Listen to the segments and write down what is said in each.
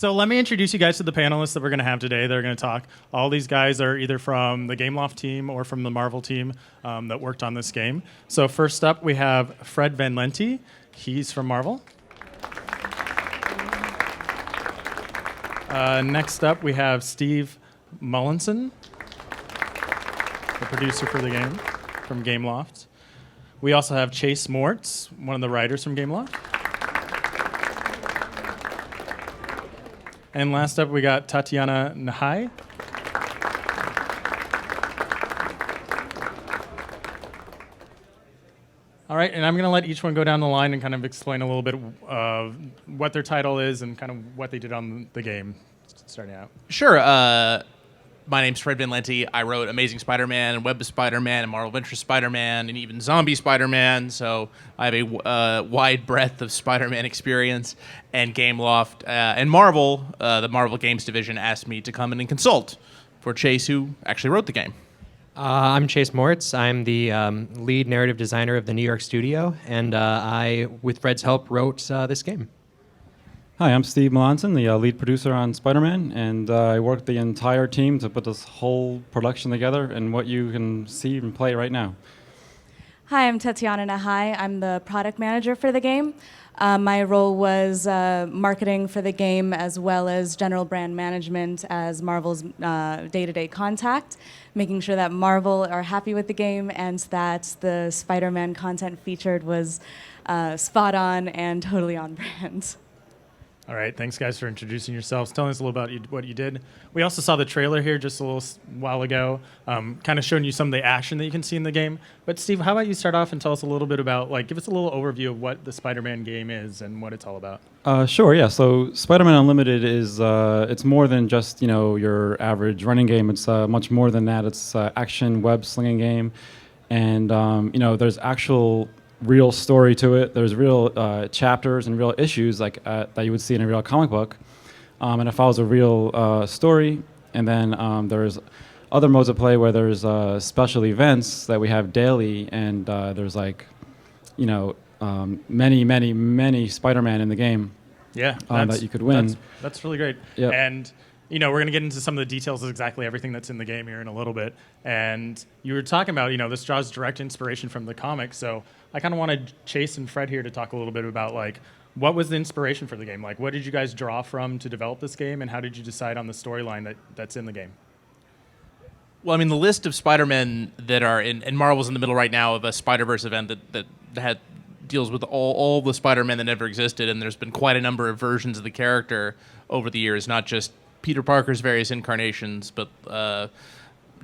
So let me introduce you guys to the panelists that we're going to have today. They're going to talk. All these guys are either from the Gameloft team or from the Marvel team that worked on this game. So first up, we have Fred Van Lente. He's from Marvel. Next up, we have Steve Melanson, the producer for the game from Gameloft. We also have Chase Mortz, one of the writers from Gameloft. And last up, we got Tatiana Nahai. All right, and I'm going to let each one go down the line and kind of explain a little bit of what their title is and kind of what they did on the game, starting out. Sure. My name's Fred Van Lente. I wrote Amazing Spider-Man and Web of Spider-Man and Marvel Adventures Spider-Man and even Zombie Spider-Man, so I have a wide breadth of Spider-Man experience. And Gameloft and Marvel, the Marvel Games division, asked me to come in and consult for Chase, who actually wrote the game. I'm Chase Mortz. I'm the lead narrative designer of the New York studio, and I, with Fred's help, wrote this game. Hi, I'm Steve Melanson, the lead producer on Spider-Man, and I worked the entire team to put this whole production together and what you can see and play right now. Hi, I'm Tatiana Nahai. I'm the product manager for the game. My role was marketing for the game as well as general brand management as Marvel's day-to-day contact, making sure that Marvel are happy with the game and that the Spider-Man content featured was spot on and totally on brand. All right, thanks guys for introducing yourselves, telling us a little about what you did. We also saw the trailer here just a little while ago, kind of showing you some of the action that you can see in the game. But Steve, how about you start off and tell us a little bit about, give us a little overview of what the Spider-Man game is and what it's all about. Sure, yeah. So Spider-Man Unlimited is, it's more than just, your average running game. It's much more than that. It's action web slinging game. And, there's actual real story to it. There's real chapters and real issues that you would see in a real comic book, and it follows a real story. And then there's other modes of play where there's special events that we have daily, and there's many Spider-Man in the game. Yeah, that you could win. That's really great. Yep. And we're going to get into some of the details of exactly everything that's in the game here in a little bit. And you were talking about, this draws direct inspiration from the comic. So I kind of wanted Chase and Fred here to talk a little bit about, what was the inspiration for the game? What did you guys draw from to develop this game, and how did you decide on the storyline that's in the game? Well, the list of Spider-Men that are in Marvel's in the middle right now of a Spider-Verse event that deals with all the Spider-Men that ever existed, and there's been quite a number of versions of the character over the years, not just Peter Parker's various incarnations, but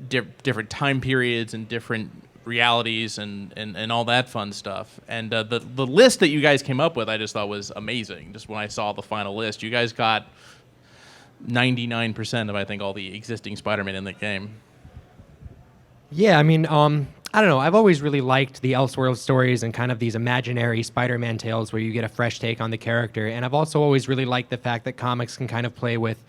different time periods and different realities and all that fun stuff. And the list that you guys came up with, I just thought was amazing. Just when I saw the final list, you guys got 99% of, I think, all the existing Spider-Man in the game. Yeah, I don't know. I've always really liked the Elseworld stories and kind of these imaginary Spider-Man tales where you get a fresh take on the character. And I've also always really liked the fact that comics can kind of play with,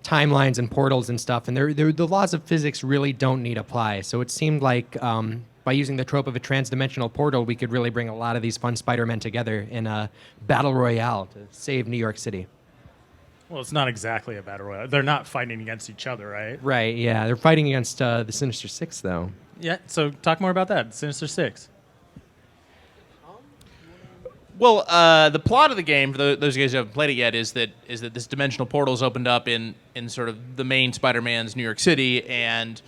timelines and portals and stuff. And the laws of physics really don't need apply. So it seemed like by using the trope of a trans-dimensional portal, we could really bring a lot of these fun Spider-Men together in a battle royale to save New York City. Well, it's not exactly a battle royale. They're not fighting against each other, right? Right, yeah. They're fighting against the Sinister Six, though. Yeah, so talk more about that, Sinister Six. Well, the plot of the game, for those of you guys who haven't played it yet, is that this dimensional portal is opened up in sort of the main Spider-Man's New York City, and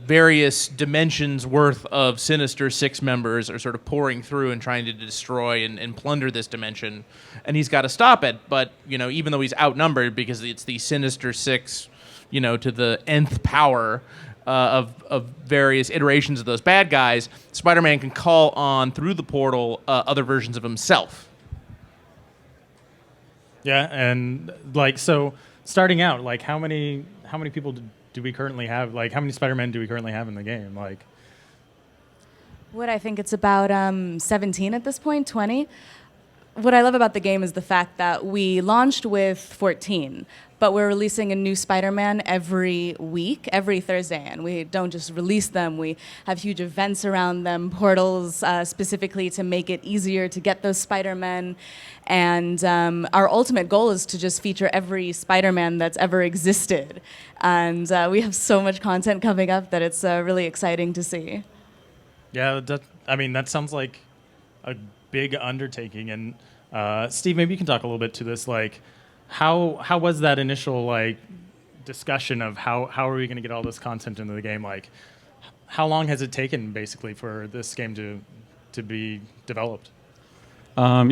various dimensions worth of Sinister Six members are sort of pouring through and trying to destroy and plunder this dimension, and he's got to stop it. But even though he's outnumbered because it's the Sinister Six, to the nth power of various iterations of those bad guys, Spider-Man can call on through the portal other versions of himself. Yeah, and so starting out, how many people do we currently have? How many Spider-Men do we currently have in the game? What I think it's about 17 at this point, 20. what I love about the game is the fact that we launched with 14, but we're releasing a new Spider-Man every week, every Thursday, and we don't just release them, we have huge events around them, portals specifically to make it easier to get those Spider-Men, and our ultimate goal is to just feature every Spider-Man that's ever existed, and we have so much content coming up that it's really exciting to see. Yeah, that sounds like a big undertaking, and Steve, maybe you can talk a little bit to this, like, how was that initial like discussion of how are we going to get all this content into the game? Like, how long has it taken basically for this game to be developed? So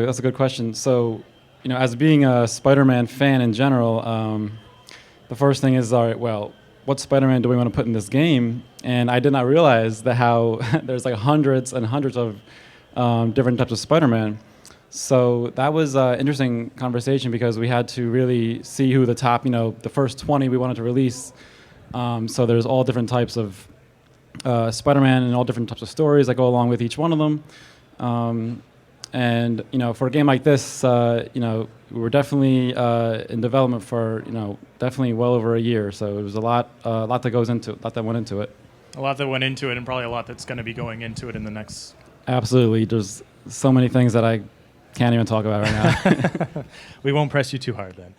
that's a good question. So, as being a Spider-Man fan in general, the first thing is, all right, well, what Spider-Man do we want to put in this game? And I did not realize that how there's like hundreds and hundreds of different types of Spider-Man. So that was an interesting conversation because we had to really see who the top, the first 20 we wanted to release. So there's all different types of Spider-Man and all different types of stories that go along with each one of them. For a game like this, we were definitely in development for, definitely well over a year. So it was a lot that goes into it, a lot that went into it. A lot that went into it, and probably a lot that's going to be going into it in the next. Absolutely. There's so many things that I can't even talk about right now. We won't press you too hard then.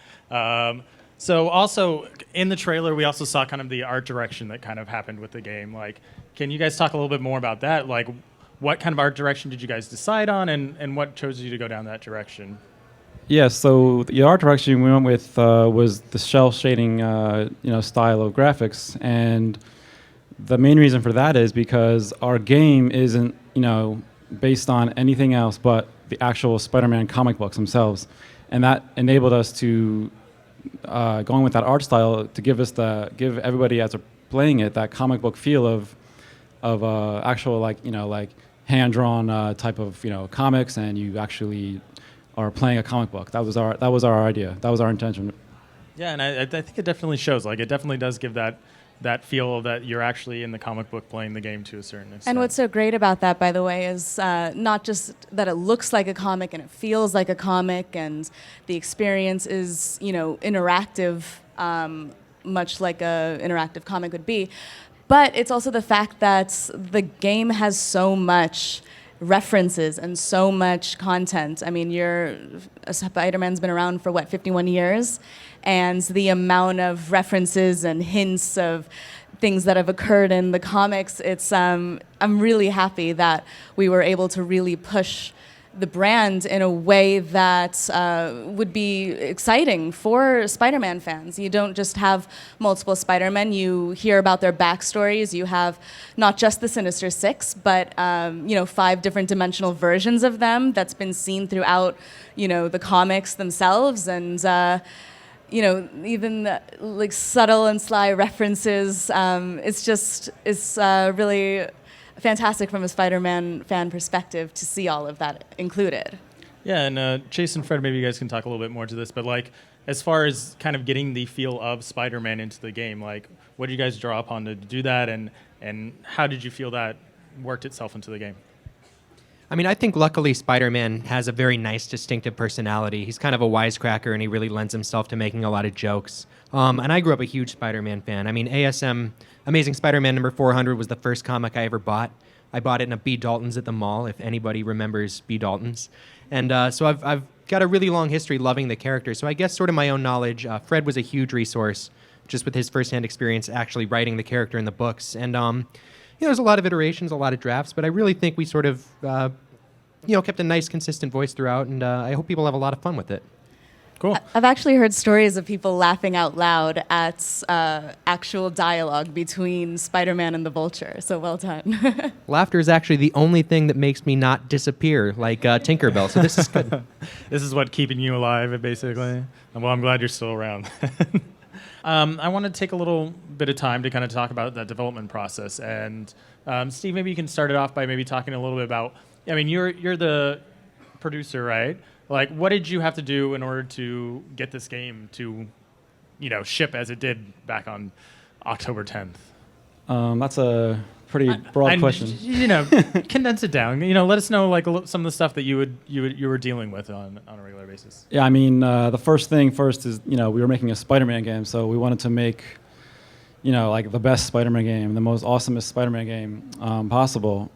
So also in the trailer, we also saw kind of the art direction that kind of happened with the game. Like, can you guys talk a little bit more about that? Like, what kind of art direction did you guys decide on, and what chose you to go down that direction? Yeah, so the art direction we went with was the shell shading, style of graphics, and the main reason for that is because our game isn't, based on anything else but the actual Spider-Man comic books themselves, and that enabled us to going with that art style to give everybody as they're playing it that comic book feel of actual like hand-drawn type of comics, and you actually are playing a comic book. That was our idea. That was our intention. Yeah, and I think it definitely shows. Like, it definitely does give that feel that you're actually in the comic book playing the game to a certain extent. And what's so great about that, by the way, is not just that it looks like a comic and it feels like a comic, and the experience is, interactive, much like a interactive comic would be, but it's also the fact that the game has so much references and so much content. I mean, Spider-Man's been around for 51 years, and the amount of references and hints of things that have occurred in the comics, it's I'm really happy that we were able to really push the brand in a way that would be exciting for Spider-Man fans. You don't just have multiple Spider-Men, you hear about their backstories, you have not just the Sinister Six, but 5 different dimensional versions of them that's been seen throughout, the comics themselves, and even like subtle and sly references. It's really fantastic from a Spider-Man fan perspective to see all of that included. Yeah, and Chase and Fred, maybe you guys can talk a little bit more to this, but like, as far as kind of getting the feel of Spider-Man into the game, like, what did you guys draw upon to do that, and how did you feel that worked itself into the game? I mean, I think luckily Spider-Man has a very nice, distinctive personality. He's kind of a wisecracker, and he really lends himself to making a lot of jokes. And I grew up a huge Spider-Man fan. I mean, ASM, Amazing Spider-Man number 400, was the first comic I ever bought. I bought it in a B. Dalton's at the mall, if anybody remembers B. Dalton's. And so I've got a really long history loving the character. So I guess sort of my own knowledge, Fred was a huge resource, just with his firsthand experience actually writing the character in the books. And there's a lot of iterations, a lot of drafts, but I really think we sort of kept a nice, consistent voice throughout, and I hope people have a lot of fun with it. Cool. I've actually heard stories of people laughing out loud at actual dialogue between Spider-Man and the Vulture, so well done. Laughter is actually the only thing that makes me not disappear, like Tinkerbell, so this is good. This is what keeping you alive, basically. Well, I'm glad you're still around. I want to take a little bit of time to kind of talk about that development process. And Steve, maybe you can start it off by maybe talking a little bit about, I mean, you're the producer, right? Like, what did you have to do in order to get this game to, ship as it did back on October 10th? That's a pretty broad question. Condense it down. Let us know like some of the stuff that you were dealing with on a regular basis. Yeah, I mean, the first thing first is, we were making a Spider-Man game, so we wanted to make, like the best Spider-Man game, the most awesomest Spider-Man game possible.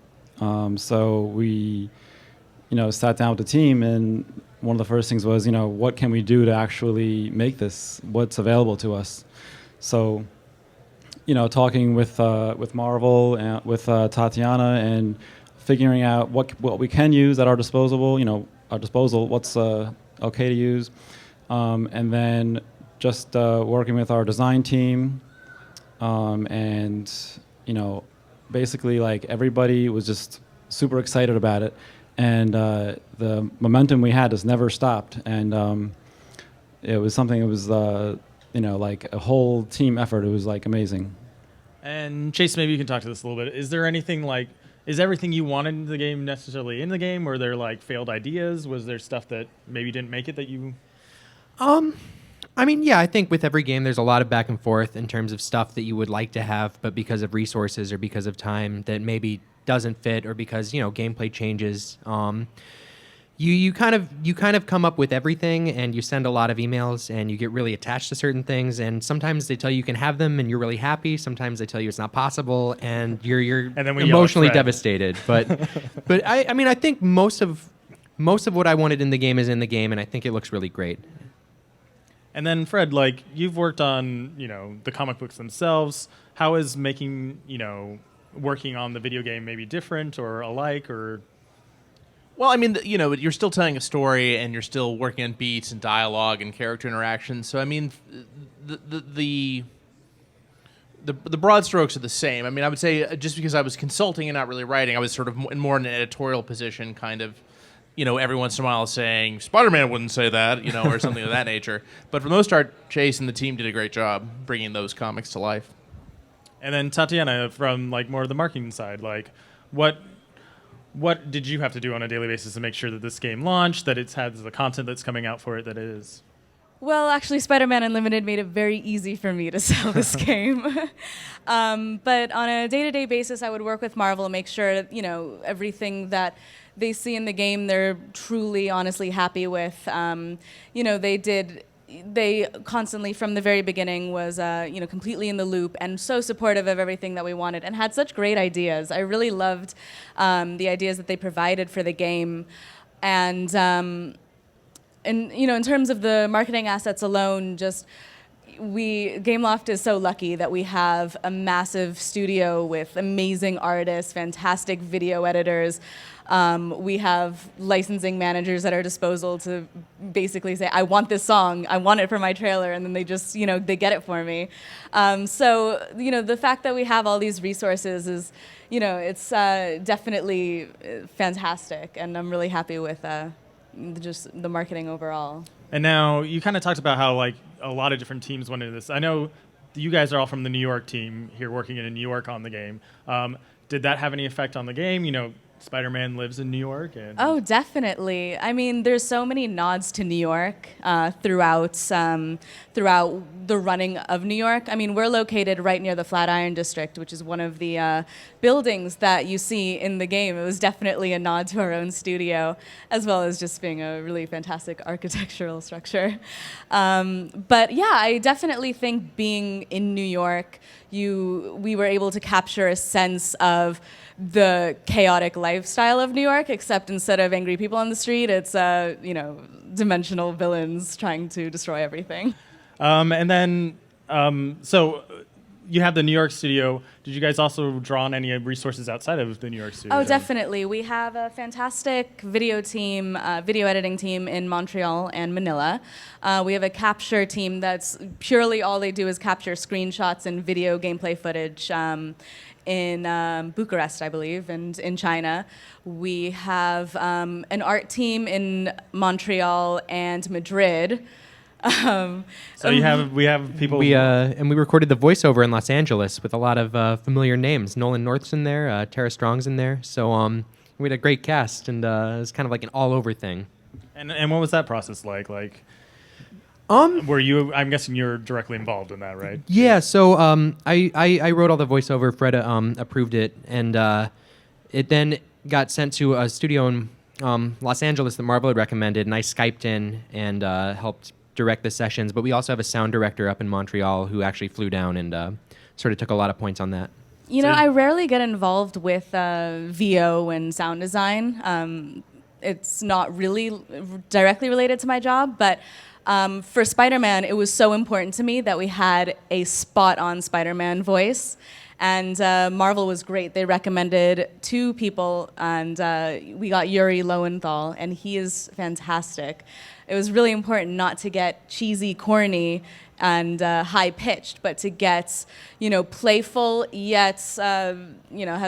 So we, sat down with the team, and one of the first things was, what can we do to actually make this? What's available to us? So, talking with Marvel and with Tatiana and figuring out what we can use at our disposal, what's okay to use, and then just working with our design team, and basically like everybody was just super excited about it, and the momentum we had has never stopped, and it was something that was like a whole team effort. It was like amazing. And Chase, maybe you can talk to this a little bit. Is there anything like, is everything you wanted in the game necessarily in the game? Were there like failed ideas? Was there stuff that maybe didn't make it that you? I mean, yeah, I think with every game, there's a lot of back and forth in terms of stuff that you would like to have, but because of resources or because of time that maybe doesn't fit, or because gameplay changes. You kind of come up with everything, and you send a lot of emails, and you get really attached to certain things. And sometimes they tell you can have them, and you're really happy. Sometimes they tell you it's not possible, and you're and then emotionally devastated. But I mean, I think most of what I wanted in the game is in the game, and I think it looks really great. And then Fred, like you've worked on the comic books themselves. How is making working on the video game maybe different or alike or? Well, I mean, you're still telling a story, and you're still working on beats and dialogue and character interaction. So, I mean, the broad strokes are the same. I mean, I would say just because I was consulting and not really writing, I was sort of more in an editorial position, kind of, every once in a while saying, Spider-Man wouldn't say that, or something of that nature. But for the most part, Chase and the team did a great job bringing those comics to life. And then Tatiana, from like more of the marketing side, like what did you have to do on a daily basis to make sure that this game launched, that it has the content that's coming out for it that it is? Well, actually, Spider-Man Unlimited made it very easy for me to sell this game. But on a day-to-day basis, I would work with Marvel and make sure, everything that they see in the game, they're truly, honestly happy with. They constantly, from the very beginning, was completely in the loop and so supportive of everything that we wanted, and had such great ideas. I really loved the ideas that they provided for the game, and in terms of the marketing assets alone, Gameloft is so lucky that we have a massive studio with amazing artists, fantastic video editors. We have licensing managers at our disposal to basically say, I want this song, I want it for my trailer, and then they just, they get it for me. So, the fact that we have all these resources is, it's definitely fantastic, and I'm really happy with just the marketing overall. And now you kind of talked about how like a lot of different teams went into this. I know you guys are all from the New York team here working in New York on the game. Did that have any effect on the game? Spider-Man lives in New York. Oh, definitely. I mean, there's so many nods to New York throughout the running of New York. I mean, we're located right near the Flatiron District, which is one of the buildings that you see in the game. It was definitely a nod to our own studio, as well as just being a really fantastic architectural structure. But yeah, I definitely think being in New York, we were able to capture a sense of the chaotic lifestyle of New York, except instead of angry people on the street, it's dimensional villains trying to destroy everything. And then, so you have the New York studio. Did you guys also draw on any resources outside of the New York studio? Oh, definitely. We have a fantastic video editing team in Montreal and Manila. We have a capture team that's purely all they do is capture screenshots and video gameplay footage in Bucharest, I believe, and in China. We have an art team in Montreal and Madrid. So we have people. And we recorded the voiceover in Los Angeles with a lot of familiar names. Nolan North's in there, Tara Strong's in there. So we had a great cast, and it was kind of like an all-over thing. And what was that process like? Were you? I'm guessing you're directly involved in that, right? Yeah, so I wrote all the voiceover. Fred approved it, and it then got sent to a studio in Los Angeles that Marvel had recommended, and I Skyped in and helped direct the sessions. But we also have a sound director up in Montreal who actually flew down and sort of took a lot of points on that. You know, I rarely get involved with VO and sound design. It's not really directly related to my job, but for Spider-Man, it was so important to me that we had a spot-on Spider-Man voice. And Marvel was great. They recommended 2 people, and we got Yuri Lowenthal, and he is fantastic. It was really important not to get cheesy, corny, and high-pitched, but to get, playful, yet, has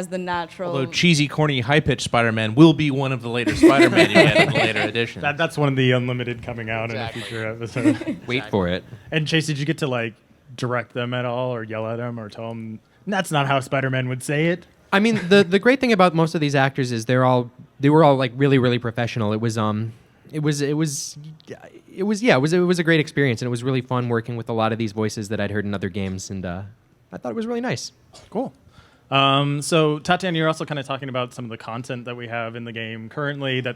the natural... Although cheesy, corny, high-pitched Spider-Man will be one of the later Spider-Man you get in the later edition. That's one of the Unlimited coming out in a future episode. Wait for it. And Chase, did you get to, direct them at all, or yell at them, or tell them, that's not how Spider-Man would say it? I mean, the great thing about most of these actors is they were all really, really professional. It was a great experience, and it was really fun working with a lot of these voices that I'd heard in other games, and I thought it was really nice. Cool. So Tatiana, you're also kind of talking about some of the content that we have in the game currently. That,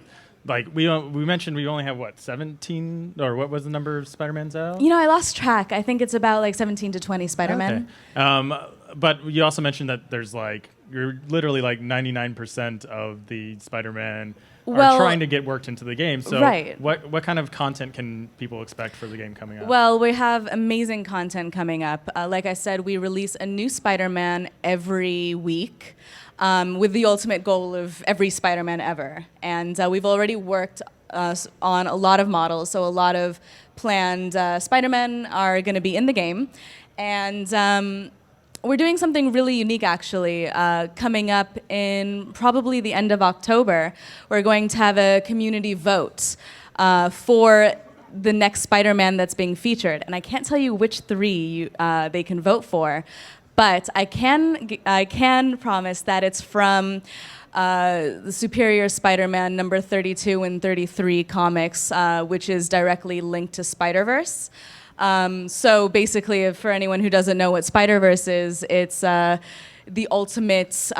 we mentioned we only have 17, or what was the number of Spider-Mans out? I lost track. I think it's about 17 to 20 Spider-Man. Okay. But you also mentioned that there's you're literally 99% of the Spider-Man are trying to get worked into the game. So right. What kind of content can people expect for the game coming up? Well, we have amazing content coming up. Like I said, we release a new Spider-Man every week with the ultimate goal of every Spider-Man ever. And we've already worked on a lot of models, so a lot of planned Spider-Men are going to be in the game. And we're doing something really unique, actually. Coming up in probably the end of October, we're going to have a community vote for the next Spider-Man that's being featured. And I can't tell you which 3 they can vote for, but I can promise that it's from the Superior Spider-Man number 32 and 33 comics, which is directly linked to Spider-Verse. So basically, for anyone who doesn't know what Spider-Verse is, it's the ultimate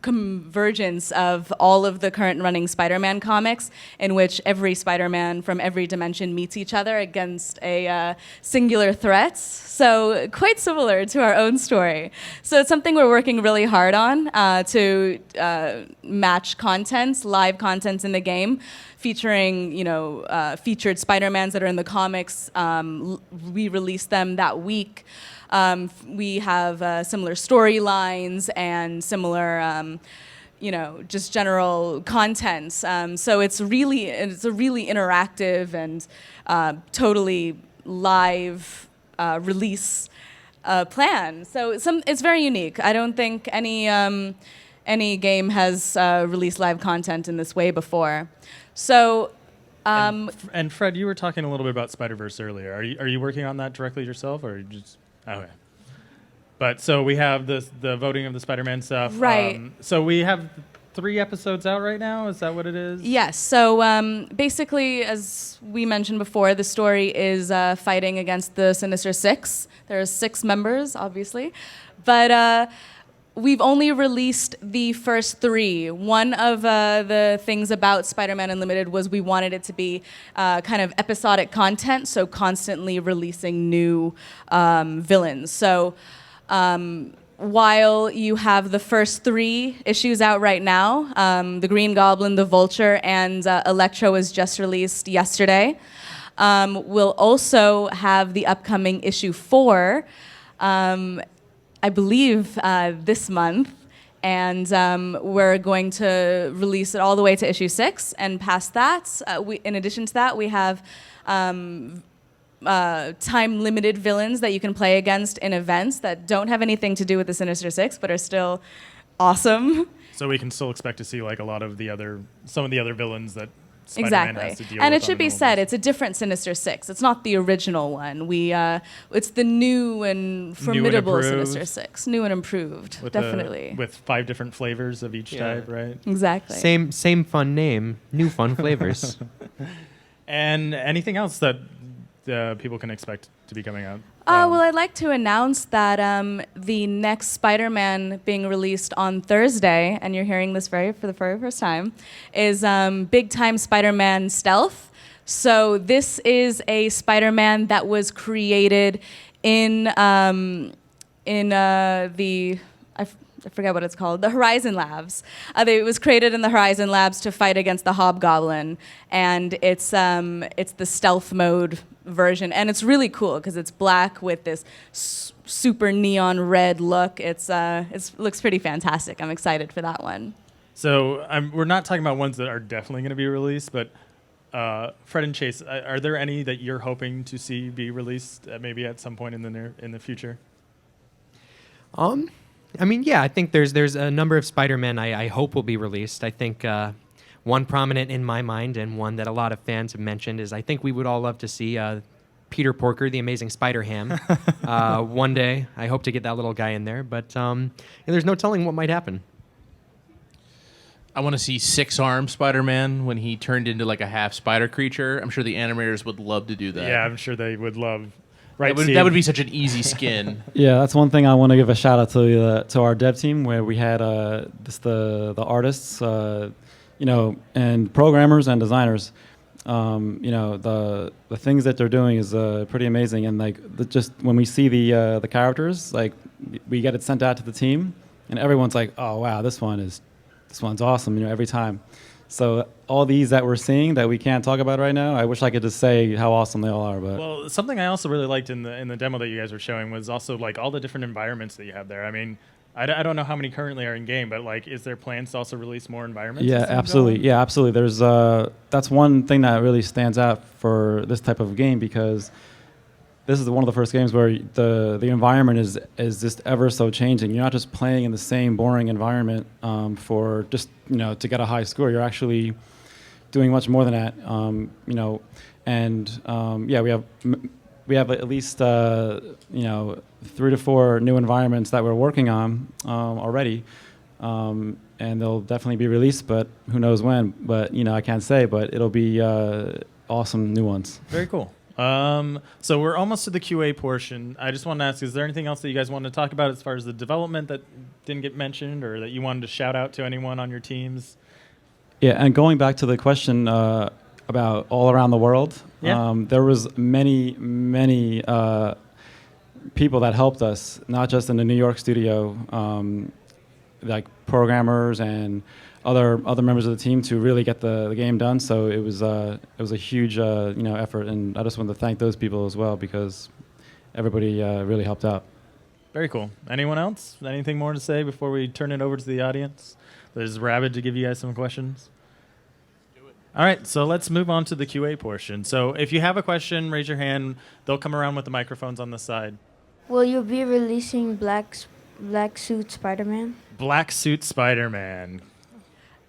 convergence of all of the current running Spider-Man comics, in which every Spider-Man from every dimension meets each other against a singular threat. So quite similar to our own story. So it's something we're working really hard on to match content, live content in the game, featuring featured Spider-Mans that are in the comics. We release them that week. We have similar storylines and similar, just general content. So it's a really interactive and totally live release plan. So it's very unique. I don't think any game has released live content in this way before. So. And Fred, you were talking a little bit about Spider-Verse earlier. Are you working on that directly yourself, or are you just? Okay. But so we have the voting of the Spider-Man stuff. Right. So we have 3 episodes out right now. Is that what it is? Yes. So basically, as we mentioned before, the story is fighting against the Sinister Six. There are 6 members, obviously. But we've only released the first 3. One of the things about Spider-Man Unlimited was we wanted it to be kind of episodic content, so constantly releasing new villains. So while you have the first 3 issues out right now, the Green Goblin, the Vulture, and Electro was just released yesterday. We'll also have the upcoming issue 4, I believe this month, and we're going to release it all the way to issue 6. And past that, in addition to that, we have time-limited villains that you can play against in events that don't have anything to do with the Sinister Six, but are still awesome. So we can still expect to see some of the other villains that Spider-Man has to deal with. And it should be said, it's a different Sinister Six. It's not the original one. It's the new and formidable Sinister Six. New and improved, definitely. With 5 different flavors of each type, right? Exactly. Same fun name, new fun flavors. And anything else that people can expect to be coming out? Well, I'd like to announce that the next Spider-Man being released on Thursday, and you're hearing this for the very first time, is Big Time Spider-Man Stealth. So this is a Spider-Man that was created in I forget what it's called, the Horizon Labs. It was created in the Horizon Labs to fight against the Hobgoblin, and it's the stealth mode version, and it's really cool because it's black with this super neon red look. It looks pretty fantastic. I'm excited for that one. So we're not talking about ones that are definitely going to be released, but Fred and Chase, are there any that you're hoping to see be released maybe at some point in the future? I mean, yeah, I think there's a number of Spider-Man I hope will be released. I think one prominent in my mind and one that a lot of fans have mentioned is I think we would all love to see Peter Porker, the Amazing Spider-Ham. One day, I hope to get that little guy in there, but there's no telling what might happen. I want to see Six-Armed Spider-Man when he turned into like a half spider creature. I'm sure the animators would love to do that. Yeah, I'm sure they would love. Right, that would be such an easy skin. Yeah, that's one thing I want to give a shout out to our dev team, where we had the artists, and programmers and designers. The things that they're doing is pretty amazing, and just when we see the characters, like we get it sent out to the team, and everyone's like, oh wow, this one's awesome, every time. So all these that we're seeing that we can't talk about right now, I wish I could just say how awesome they all are. But well, something I also really liked in the demo that you guys were showing was also like all the different environments that you have there. I mean, I don't know how many currently are in game, but like, is there plans to also release more environments? Yeah, absolutely. Yeah, absolutely. There's that's one thing that really stands out for this type of game, because this is one of the first games where the environment is just ever so changing. You're not just playing in the same boring environment for just to get a high score. You're actually doing much more than that. We have at least 3 to 4 new environments that we're working on already, and they'll definitely be released, but who knows when. But I can't say, but it'll be awesome new ones. Very cool. So we're almost to the QA portion. I just wanted to ask, is there anything else that you guys wanted to talk about as far as the development that didn't get mentioned, or that you wanted to shout out to anyone on your teams? Yeah, and going back to the question about all around the world, there was many people that helped us, not just in the New York studio, like programmers and other members of the team, to really get the game done. So it was a huge effort, and I just want to thank those people as well, because everybody really helped out. Very cool. Anyone else? Anything more to say before we turn it over to the audience? There's Rabid to give you guys some questions. Do it. All right, so let's move on to the QA portion. So if you have a question, raise your hand. They'll come around with the microphones on the side. Will you be releasing Black Suit Spider-Man? Black Suit Spider-Man.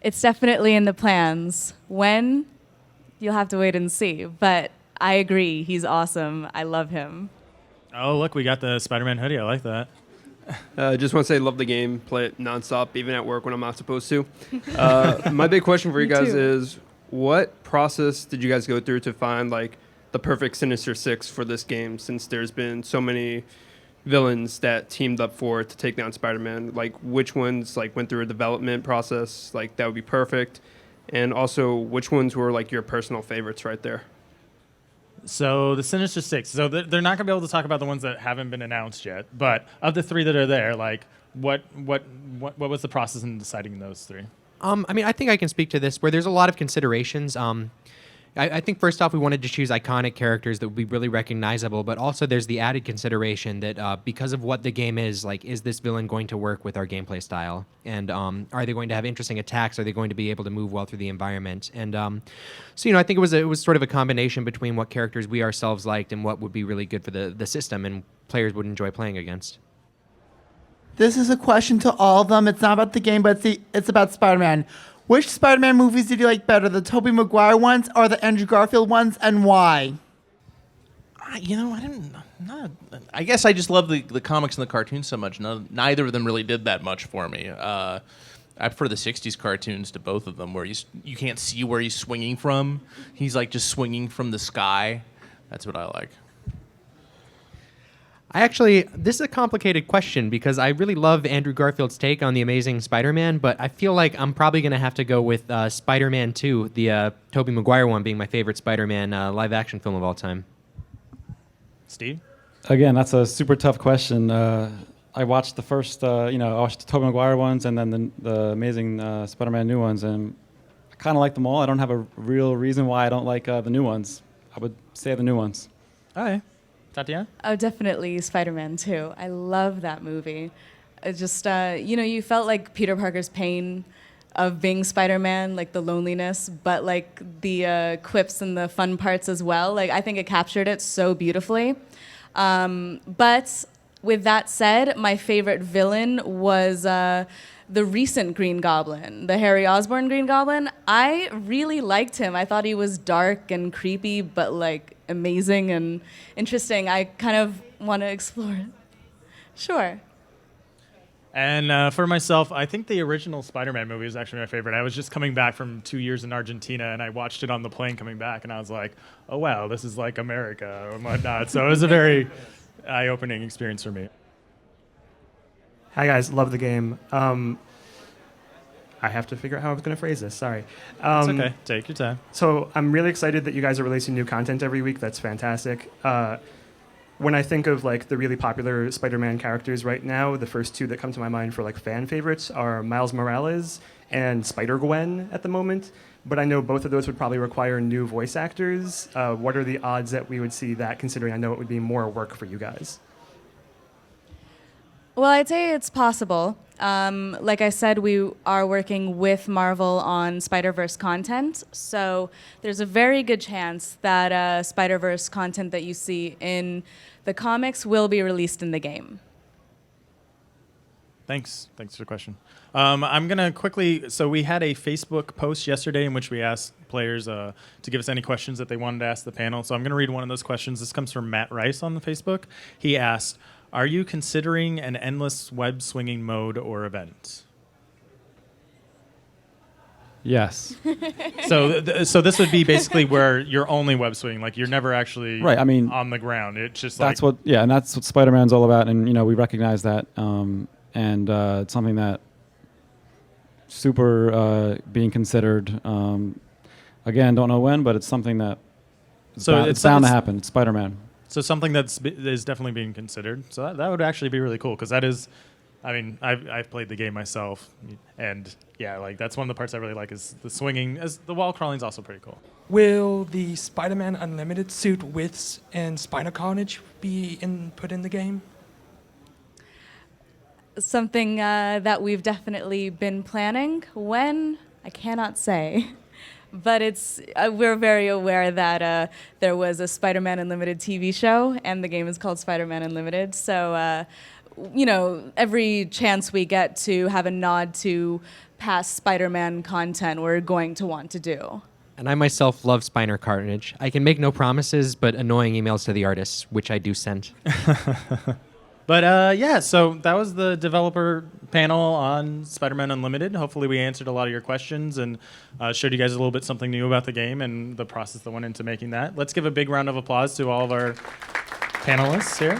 It's definitely in the plans. When? You'll have to wait and see. But I agree. He's awesome. I love him. Oh, look, we got the Spider-Man hoodie. I like that. Just want to say, love the game. Play it nonstop, even at work when I'm not supposed to. My big question for you guys is, what process did you guys go through to find the perfect Sinister Six for this game? Since there's been so many villains that teamed up for it to take down Spider-Man, which ones went through a development process that would be perfect, and also which ones were your personal favorites right there? So the Sinister Six. So they're not gonna be able to talk about the ones that haven't been announced yet. But of the 3 that are there, what was the process in deciding those 3? I think I can speak to this, where there's a lot of considerations. I think first off, we wanted to choose iconic characters that would be really recognizable, but also there's the added consideration that because of what the game is this villain going to work with our gameplay style? And are they going to have interesting attacks? Are they going to be able to move well through the environment? And so I think it was sort of a combination between what characters we ourselves liked and what would be really good for the system and players would enjoy playing against. This is a question to all of them. It's not about the game, but it's about Spider-Man. Which Spider-Man movies did you like better, the Tobey Maguire ones or the Andrew Garfield ones, and why? I guess I just love the comics and the cartoons so much. Neither of them really did that much for me. I I prefer the '60s cartoons to both of them, where you can't see where he's swinging from. He's like just swinging from the sky. That's what I like. This is a complicated question because I really love Andrew Garfield's take on The Amazing Spider-Man, but I feel like I'm probably going to have to go with Spider-Man 2, the Tobey Maguire one being my favorite Spider-Man live-action film of all time. Steve? Again, that's a super tough question. I watched the first, I watched the Tobey Maguire ones and then the Amazing Spider-Man new ones, and I kind of like them all. I don't have a real reason why I don't like the new ones. I would say the new ones. All right. Tatiana? Oh, definitely Spider-Man 2. I love that movie. It just, you felt like Peter Parker's pain of being Spider-Man, like the loneliness, but like the quips and the fun parts as well. Like, I think it captured it so beautifully. But with that said, my favorite villain was the recent Green Goblin, the Harry Osborn Green Goblin. I really liked him. I thought he was dark and creepy, but like amazing and interesting. I kind of want to explore it. Sure. And for myself, I think the original Spider-Man movie is actually my favorite. I was just coming back from 2 years in Argentina, and I watched it on the plane coming back, and I was like, oh, wow, this is like America and whatnot. So it was a very eye-opening experience for me. Hi, guys. Love the game. I have to figure out how I was going to phrase this. Sorry. It's okay. Take your time. So I'm really excited that you guys are releasing new content every week. That's fantastic. When I think of like the really popular Spider-Man characters right now, the first two that come to my mind for like fan favorites are Miles Morales and Spider-Gwen at the moment. But I know both of those would probably require new voice actors. What are the odds that we would see that, considering I know it would be more work for you guys? Well, I'd say it's possible. Like I said, we are working with Marvel on Spider-Verse content, so there's a very good chance that Spider-Verse content that you see in the comics will be released in the game. Thanks for the question. I'm going to quickly, so we had a Facebook post yesterday in which we asked players to give us any questions that they wanted to ask the panel. So I'm going to read one of those questions. This comes from Matt Rice on the Facebook. He asked, are you considering an endless web swinging mode or event? Yes. So this would be basically where you're only web swinging, like you're never actually right. I mean, on the ground. It's just that's what Spider-Man's all about, and we recognize that, and it's something that super being considered. Again, don't know when, but it's something that it's bound to happen. It's Spider-Man. So something is definitely being considered. So that would actually be really cool because that is, I mean, I've played the game myself, and yeah, like that's one of the parts I really like is the swinging. As the wall crawling is also pretty cool. Will the Spider-Man Unlimited suit widths and Spider Carnage be put in the game? Something that we've definitely been planning. When? I cannot say. But we're very aware that there was a Spider-Man Unlimited TV show, and the game is called Spider-Man Unlimited. So, every chance we get to have a nod to past Spider-Man content, we're going to want to do. And I myself love Spider Carnage. I can make no promises, but annoying emails to the artists, which I do send. But so that was the developer panel on Spider-Man Unlimited. Hopefully we answered a lot of your questions and showed you guys a little bit something new about the game and the process that went into making that. Let's give a big round of applause to all of our panelists here.